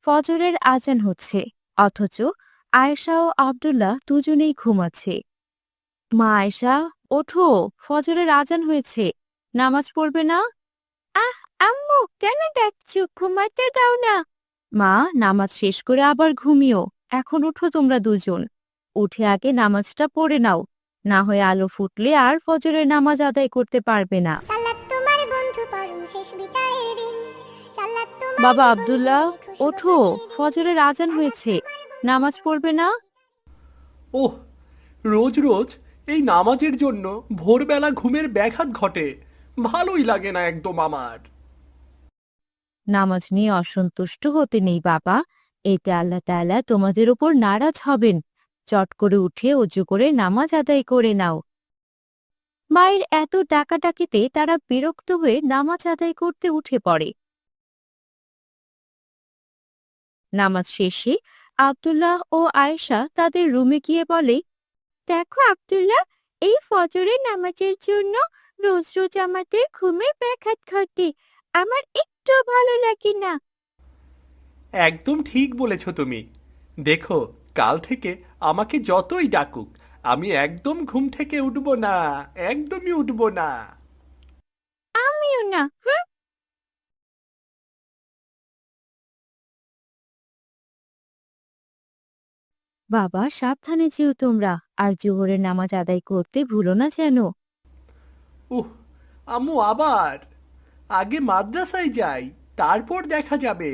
ফজরের আজান হচ্ছে, অথচ আয়েশা ও আব্দুল্লাহ দুজনেই ঘুমাচ্ছে। মা আয়েশা, ওঠো, ফজরের আজান হয়েছে, নামাজ পড়বে না? আহ, আম্মু কেন ডাকছো? ঘুমাতে দাও না। মা, নামাজ শেষ করে আবার ঘুমিও। এখন উঠো তোমরা দুজন, উঠে আগে নামাজটা পড়ে নাও, না হয় আলো ফুটলে আর ফজরের নামাজ আদায় করতে পারবে না। সালাত তোমার বন্ধু পরম শেষ বিচারের দিন। সালাত তোমার বাবা জীবন আব্দুল্লাহ, জুড়ে খুশবু ওঠো, প্রতিদিন। ফজরের আজান সালাত হয়েছে, তোমার বন্ধু নামাজ পড়বে না? ওহ, রোজ রোজ এই নামাজের জন্য ভোরবেলা ঘুমের ব্যাঘাত ঘটে। ভালোই লাগে না একদম আমার। নামাজ নিয়ে অসন্তুষ্ট হতে নেই বাবা, এতে আল্লাহ তাআলা তোমাদের উপর নারাজ হবেন। চট করে উঠে অজু করে নামাজ আদায় করে নাও। মায়ের এত ডাকাডাকিতে তারা বিরক্ত হয়ে নামাজ আদায় করতে উঠে পড়ে। নামাজ শেষে আব্দুল্লাহ ও আয়েশা তাদের রুমে গিয়ে বলে, দেখো আব্দুল্লাহ, এই ফজরের নামাজের জন্য রোজ রোজ আমাদের ঘুমের ব্যাঘাত ঘটে। আমার একটু ভালো লাগে না। একদম ঠিক বলেছ তুমি। দেখো, কাল থেকে আমাকে যতই ডাকুক, আমি একদম ঘুম থেকে উঠব না, একদমই উঠব না। আমিও না। বাবা সাবধানে যেও তোমরা, আর জোহরের নামাজ আদায় করতে ভুলো না যেন। উহ, আম্মু আবার? আগে মাদ্রাসায় যাই, তারপর দেখা যাবে।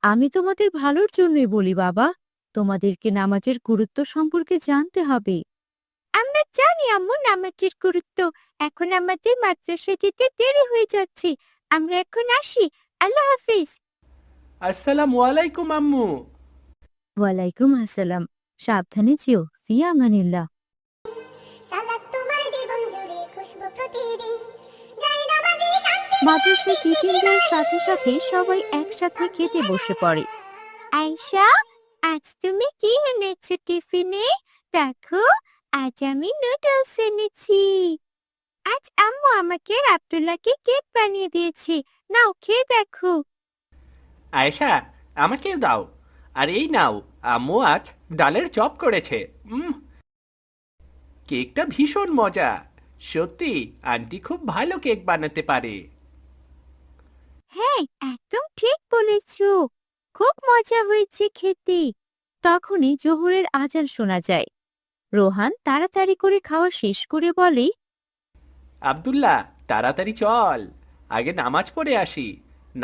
আমি তোমাদের ভালোর জন্যই বলি বাবা, তোমাদেরকে নামাজের গুরুত্ব সম্পর্কে জানতে হবে। আমরা জানি আম্মু নামাজের গুরুত্ব। এখন আমাদের মাদ্রাসায় যেতে দেরি হয়ে যাচ্ছে। আমরা এখন আসি। আল্লাহ হাফিজ। আসসালামু আলাইকুম আম্মু। ওয়ালাইকুম আসসালাম। সাবধানে যেও। ফি আমানিল্লাহ। সালাত তোমার জীবন জুড়ে খুশবু প্রতিদিন। যাই নামাজি শান্তি মাদ্রাসায় টিফিন দিশে দেওয়ার বাড়ি। সাথে সাথে সবাই একসাথে খেতে বসে পড়ে। আয়শা, আজ তুমি কি এনেছো টিফিনে? দেখো, আজ আমি নুডলস এনেছি। আজ আম্মু আমাকে আব্দুল্লাহকে কেক বানিয়ে দিয়েছে। নাও খেয়ে দেখো। আয়েশা, আমাকেও দাও। আর এই নাও, আম্মু আজ ডালের চপ করেছে। কেকটা ভীষণ মজা। সত্যি, আন্টি খুব ভালো কেক বানাতে পারে। হ্যাঁ, একদম ঠিক বলেছো। খুব মজা হয়েছে খেতে। তখনই জোহরের আজান শোনা যায়। রোহান তাড়াতাড়ি করে খাওয়া শেষ করে বলে, আব্দুল্লাহ, তাড়াতাড়ি চল, আগে নামাজ পড়ে আসি।